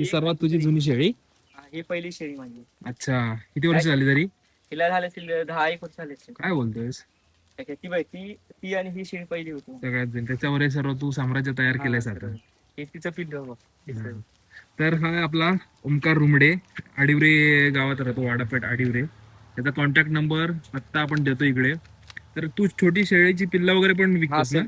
ही सर्वात तुझी जुनी शेळी. ही पहिली शेळी माझी. अच्छा, किती वर्ष झाली तरी? हिला झाले असतील 10-1 वर्ष झाले असतील. काय बोलतोयस? ती बाई ती आणि ही शेळी पहिली होती. सगळ्यात जण त्याच्यावर हे सर्व तू साम्राज्य तयार केलंयस आता. हे तिचं पिल्ल बघ. तर हा आपला ओमकार रुमडे आडिवरे गावात राहतो, वाडापेठ आडिवरे. त्याचा कॉन्टॅक्ट नंबर आत्ता आपण देतो इकडे. तर तू छोटी शेळीची पिल्ला वगैरे पण विकतोस ना?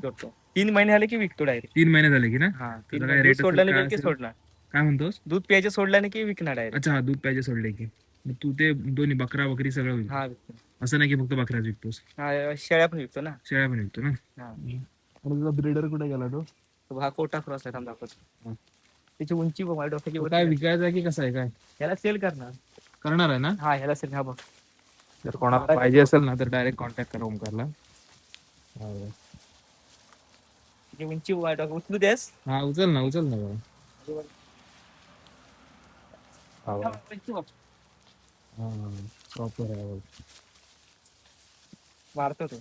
3 महिने झाले की विकतो डायरेक्ट. 3 महिने झाले की ना? त्याचा काय रेट सोडल्याने की सोडणार. काय म्हणतोस? दूध प्यायचं सोडल्याने की विकणार डायरेक्ट. अच्छा, दूध पाहिजे सोडले की मग तू ते दोन्ही बकरा बकरी सगळं विकतो? हा विकतो. असं नाही की फक्त बकऱ्याच विकतोस? शेळ्या पण विकतो ना. शेळ्या पण विकतो ना? तुझा ब्रीडर कुठे गेला तो? हा कोटा क्रॉस आहे. दाखवतो त्याची उंची बघ, माझ्या डोक्याची. काय विकायचा आहे की कसं आहे? काय ह्याला सेल करणार आहे ना? हा ह्याला सेल. हा बघ, जर कोणाला पाहिजे असेल ना तर डायरेक्ट कॉन्टॅक्ट करा ओमकारला. त्याची उंची माझ्या डोक्यात. उचलू देस? हा उचल ना बाबा. प्रॉपर आहे मारतो तो.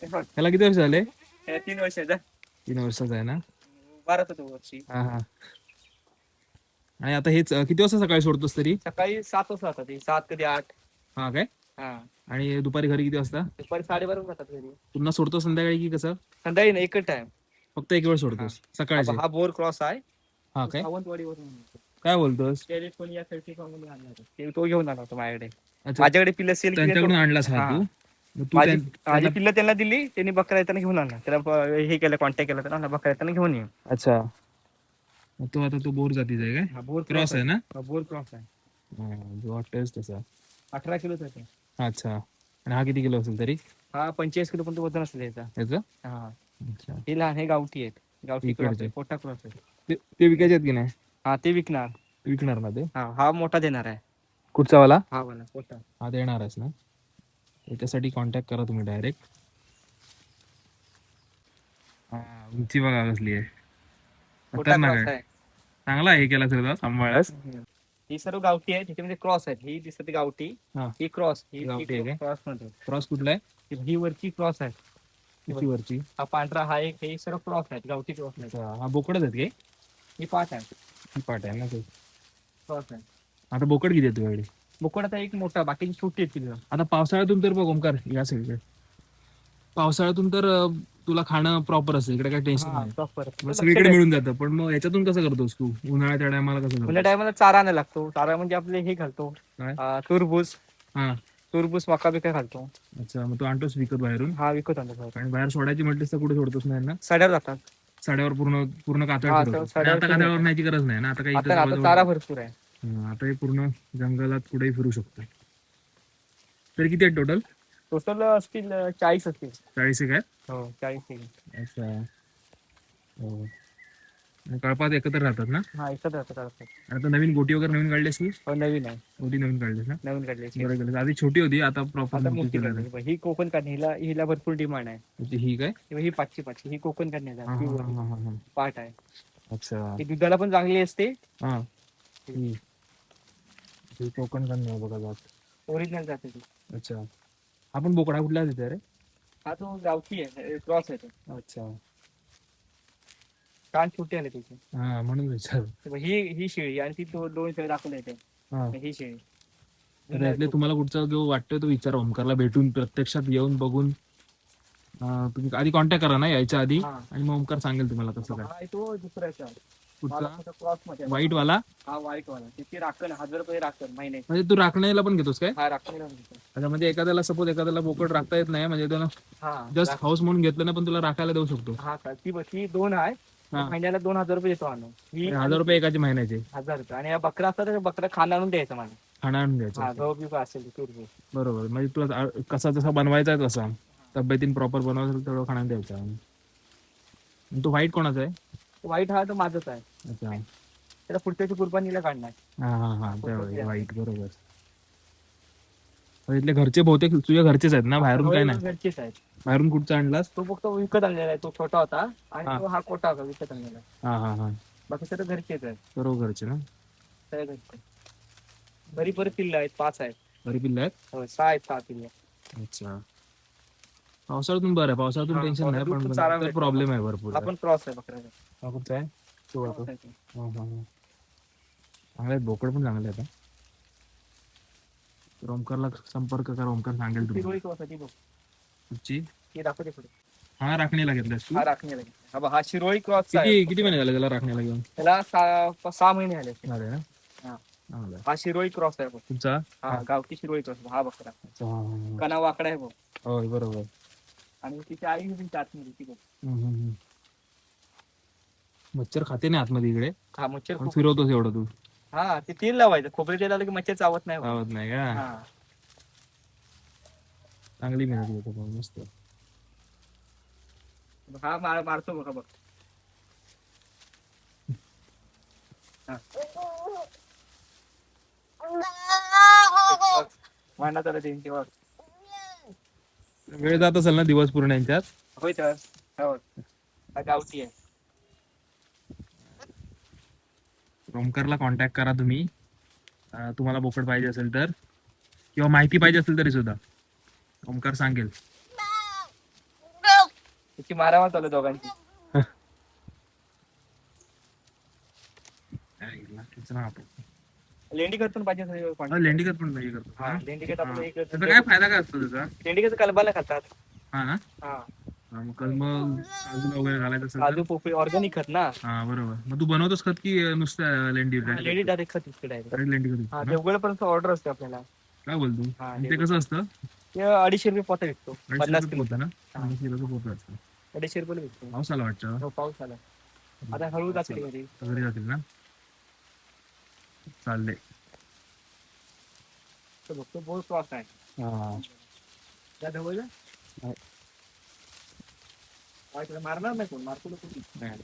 त्याला किती वर्ष झाले? 3 वर्षाचा. 3 वर्षाचा आहे ना? मारतो तो वर्षी. हा हा. आणि आता हेच किती वाजता सकाळी सोडतोस तरी? सकाळी 7 वाजता जातात. 7 कधी 8. हा काय? हा. आणि दुपारी घरी किती वाजता? दुपारी 12:30 जातात घरी. पुन्हा सोडतो संध्याकाळी की कसं? संध्याकाळी नाही, एकच टाइम. फक्त एक वेळ सोडतोस सकाळची? हा बोर क्रॉस आहे. हा काय? सावंतवाडीवरून काय बोलतोस? कॅलिफोर्निया 34 आणला होता. तो घेऊन आला होता माझ्याकडे. अच्छा, माझ्याकडे पिल्लं सेल त्यांच्याकडून आणलास हा तू? मग तू माझी पिल्लं त्यांना दिली. त्यांनी बकरा येताना घेऊन आणला. त्याला हे केलं, कॉन्टॅक्ट केला त्यांना, बकरा येताना घेऊन ये. अच्छा, मग तो आता तो बोर जातीचा आहे काय? बोर क्रॉस आहे ना? बोर क्रॉस आहे. जो वाटतोयच तसा. 18 किलोचा आहे. अच्छा, आणि हा किती किलो असेल तरी? हा 45 किलो पण वजन असेल याचा. हा. अच्छा, हे लहान, हे गावठी आहेत. गावठी क्रॉस इकडचे. आहे, कोटा क्रॉस आहे. ते विकायचे आहेत की नाही? हा ते विकणार ना ते? हा मोठा देणार आहे. कुठचा वाला? हा वाला कोटा. हा देणार आहेस ना? त्याच्यासाठी कॉन्टॅक्ट करा तुम्ही डायरेक्ट. हा, उंची बघा कसली आहे. कोटा खतरनाक क्रॉस आहे. आहे. चांगला आहे केला सगळं सांभाळास. ही सर्व गावठी आहे. त्याच्यामध्ये क्रॉस आहेत. ही दिसते गावठी. ही क्रॉस. ही गावठी आहे काय? क्रॉस मध्ये. क्रॉस कुठला आहे? ही वरची क्रॉस आहे. किती वरची? हा पांढरा हा एक. हे सर्व क्रॉस आहेत, गावठी क्रॉस आहेत. हा बोकडच आहेत काय? ही पाठ आहे. ही पाट आहे ना ते? क्रॉस आहे. आता बोकड किती आहे तुझ्याकडे? बोकड आता एक मोठा, बाकीची छोटी आहेत पिल्लं. आता पावसाळ्यातून तर बघ ओमकार या साईडकडे, पावसाळ्यातून तर तुला खाणं प्रॉपर असेल इकडे, काय टेन्शन नाही. प्रॉपर सगळीकडे मिळून जातं. पण मग याच्यातून कसं करतोस तू उन्हाळ्याच्या टायमाला? कसं उन्हाळ्या टायमाला चारा आणायला लागतो. चारा म्हणजे आपले हे घालतो, काय? टरबूज. हा, टरबूज, मका बिका घालतो. अच्छा, मग तू आणतोस विकत बाहेरून? हा विकत आणतो. आणि बाहेर सोडायची म्हटलीस तर कुठे सोडतोस? नाही ना, साड्यावर जातात. साड्यावर पूर्ण पूर्ण कातळ फिरवतोस? साड्यावर आता कातळावर न्यायची गरज नाही ना, आता काही इथं आता जवळ चारा भरपूर आहे. आता हे पूर्ण जंगलात कुठेही फिरू शकतो. तरी किती आहेत टोटल? टोटल असतील 40 असतील. 40 काय? हो 40. अच्छा, हो. आणि कळपात एकत्र राहतात ना? हा एकत्र राहतात. आता नवीन गोटी वगैरे नवीन काढलीस की? हो नवीन आहे. गोटी नवीन काढलीस ना? नवीन काढली. बरं केलं. आधी छोटी होती, आता प्रॉपर मोठी केली. ही कोकण काढणी, हिला भरपूर डिमांड आहे. ही काय? ही पाचशे ही कोकण काढण्याचा पाठ आहे. अच्छा, ही दुधाला पण चांगली असते. हा, ही कोकण कन्या बघा जात, ओरिजिनल जाते ती. अच्छा, आपण बोकडा कुठला देते रे? हा तो गावठी आहे, क्रॉस आहे तो. अच्छा, कान छोटे आले त्याचे. हा म्हणून विचार. ही शेळी आणि ती दोन शेळी दाखवल्या येते. ही शेळी. तर यातले तुम्हाला कुठचा जो वाटतोय तो विचारा ओमकारला भेटून, प्रत्यक्षात येऊन बघून. तुम्ही आधी कॉन्टॅक्ट करा ना यायच्या आधी, आणि मग ओमकार सांगेल तुम्हाला कसं काय. तो दुसऱ्याचा कुठचा? क्रॉस मध्ये व्हाईट वाला? हा व्हाईट वाला. तिथे राखण 1000 रुपये राखण महिन्याची. म्हणजे तू राखण्याला पण घेतोस काय? हा राखण. अच्छा, म्हणजे एखाद्याला सपोज एखाद्याला बोकड राखता येत नाही, म्हणजे त्याला जस्ट हाऊस म्हणून घेतलं ना, पण तुला राखायला देऊ शकतो. हा ती 2 आहे. महिन्याला 2000 रुपये देतो आणून. 1000 रुपये एकाचे महिन्याचे? 1000 रुपये. आणि बकरा असतात तर बकरा खाना आणून द्यायचा मला. खाना आणून द्यायचं? गहू बी असेल तुरबूज. बरोबर, म्हणजे तुला कसा जसा बनवायचा आहे तसा तब्येतीने प्रॉपर बनवायचं तेवढं खाणं द्यायचं. तो व्हाईट कोणाचा आहे? व्हाईट हा तो माझाच आहे. अच्छा, त्याला पुढच्याची कुर्बानीला काढणार. हा व्हाईट, बरोबर. इथले घरचे बहुतेक तुझ्या घरचेच आहेत ना? बाहेरून काय नाही? घरचेच आहेत. बाहेरून कुठचा आणलास? तो फक्त विकत आणलेला आहे. तो छोटा होता आणि तो हा कोटा होता विकत आणलेला. हा, बाकी सर्व घरचेच आहेत. सर्व घरचे ना? सगळे घरचे. घरी परत पिल्लं आहेत, 5 आहेत. घरी पिल्लं आहेत? हो 6 पिल्लं. अच्छा, पावसाळ्यातून बरं आहे, पावसाळ्यातून टेन्शन नाही, पण प्रॉब्लेम आहे भरपूर. आपण क्रॉस आहे बकऱ्याचा. कुठचा आहे? तो आता. हा, हा, हा. चांगले आहेत, बोकड पण चांगले आहेत हा. तर ओमकारला संपर्क करा, ओमकार सांगेल तुम्हाला. शिरोळी क्रॉस आहे ती बघ. तुमची ती दाखवते पुढे. हा राखणीला घेतलास तू? हा राखणीला घेतला. हा बघ, हा शिरोळी क्रॉस आहे. किती महिने झाले त्याला राखणीला घेऊन? त्याला 6 महिने झाले. झाले ना? हा. चांगलं आहे. हा शिरोळी क्रॉस आहे बघ. तुमचा? हा गावठी शिरोळी क्रॉस. हा बकरा अच्छा, हा, हा, हा. कणा वाकडा आहे बघ. होय बरोबर. आणि तिची आई होती आतमध्ये ती बघ. मच्छर खाते नाही आतमध्ये इकडे, हा मच्छर पण खूप. फिरवतोस एवढं तू. हा ते तेल लावायचं, खोबरे तेल लावलं की मच्छर चावत नाही बघ. आवत नाही का? हा. चांगली मेहनत घेतो पण मस्त. हा मारतो बघा बघ. हा. मांडा त्याला देईन तेव्हा. वेळ जात असेल ना दिवस पूर्ण यांच्यात? होय तर. हो. हा गावठी आहे. ओमकारला कॉन्टॅक्ट करा तुम्ही. तुम्हाला बोकड पाहिजे असेल तर, किंवा माहिती पाहिजे असेल तरी सुद्धा ओमकार सांगेल. त्याची मारामार चालू आहे दोघांची. लेंडीकट पण पाहिजे असेल contact. लेंडीकत पण पाहिजे करतो. हा लेंडीकट आपलं एक त्याचा काय फायदा काय असतो त्याचा? लेंडीकट कलबाला खातात. हा ना? हा. मग काजू वगैरे घालायचं असेल तर? काजू पोपळी ऑर्गॅनिक खत ना. हा बरोबर. मग तू बनवतोस खत की नुसतं लेंडी? लेंडी डायरेक्ट खत इकडे डायरेक्ट. लेंडी खत हा ना? देवगड पर्यंत ऑर्डर असते आपल्याला. काय बोलतो? हा, ते कसं असतं? ते 250 रुपये पोता विकतो. 50 किलो होतं ना? 50 किलोचं पोतं असतं. 250 रुपये विकतो. पाऊस आला वाटतं. हो पाऊस आला. आता हळू दाखवली मध्ये. घरी जातील ना? चालले. तो बघतो बोल क्रॉस आहे. हा. त्या ढवळ नाही. मारणार नाही कोण, मारतो कोणी नाही.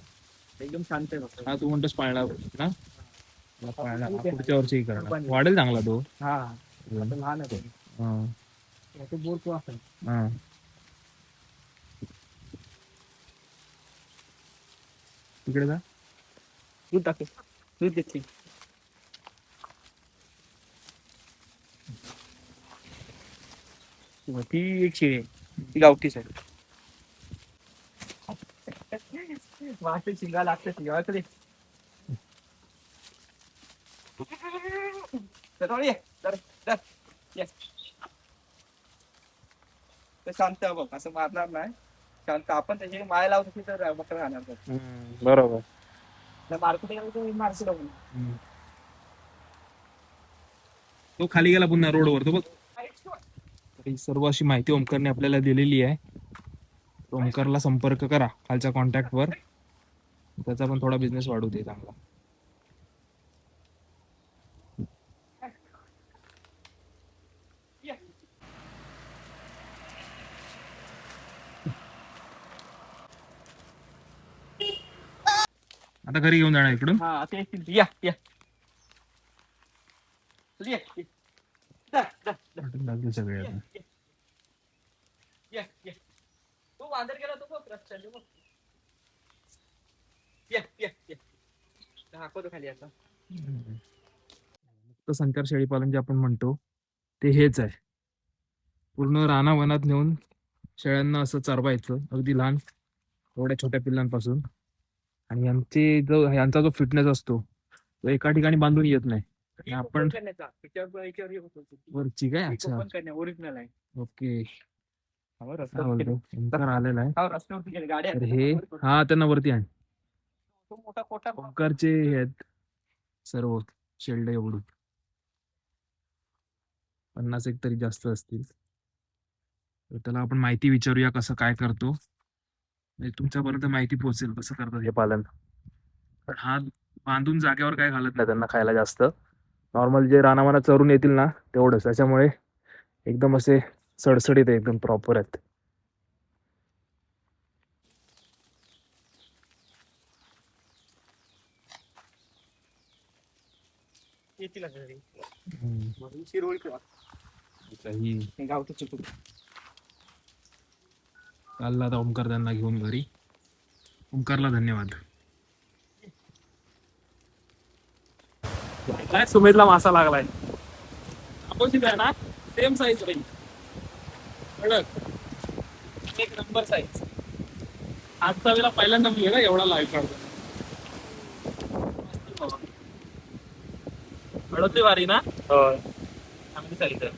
एकदम शांत आहे बघ. हा तू म्हणतोस पाळणा ना? पाळणा पुढच्या वर्षी करणार. वाढेल चांगला तो. हा आता लहान आहे तो. हा. तो बोर क्रॉस आहे. हा. तिकडे जा. दूध टाके, दूध देते. ती एक शेळी आहे, ती गावठीच आहे. वाटते शिंगा लागते शिंगाकडे. शांत बघ, असं मारणार नाही. शांत आपण त्याची माय लावत असेल तर बकरा राहणार बघ. बरोबर. मार्केट मार्केट तो खाली गेला पुन्हा रोडवर तो बघ. ही सर्व अशी माहिती ओमकारने आपल्याला दिलेली आहे. ओमकारला संपर्क करा खालच्या कॉन्टॅक्टवर. त्याचा पण थोडा बिझनेस वाढू दे चांगला. आता घरी घेऊन जाणार इकडून. हा ते येतील. या या ये, ये. लागले सगळे आता. ये, ये. तू वांदर गेला तो बघ रस्त्याने बघ. ये, ये, ये. दाखवतो खाली आता. मुक्त संचार शेळीपालन जे आपण म्हणतो ते हेच आहे. पूर्ण रानावनात नेऊन शेळ्यांना असं चरवायचं, अगदी लहान एवढ्या छोट्या पिल्लांपासून. आणि यांचा जो फिटनेस असतो तो एका ठिकाणी बांधून येत नाही. आपण वरची काय? अच्छा ओरिजिनल आहे. ओके. रस्त्यावर आलेला आहे. रस्त्यावरती गेले गाड्या तर हे हा त्यांना वरती आण. तो मोठा कोटा ओंकारचे हे आहेत सर्व शेल्ड एवढून 50 एक तरी जास्त असतील. तर त्याला आपण माहिती विचारूया कसं काय करतो, म्हणजे तुमच्यापर्यंत माहिती पोहोचेल कसं करतात हे पालन. पण हा बांधून जागेवर काय घालत नाही त्यांना खायला जास्त. नॉर्मल जे रानामाना चरून येतील ना तेवढंच. त्याच्यामुळे एकदम असे सडसडीत एकदम प्रॉपर आहेत. येतील शिरोळी गावठी चिकू. चालला आता ओमकार त्यांना घेऊन घरी. ओमकारला धन्यवाद. काय सुमेधला मासा लागलाय. अपोजिट आहे ना, सेम साईज राहील. एक नंबर साईज. आजचा वेळेला पहिल्यांदा मी एवढा लाईव्ह काढतो. हळदची वारी ना होय चांगली चालतं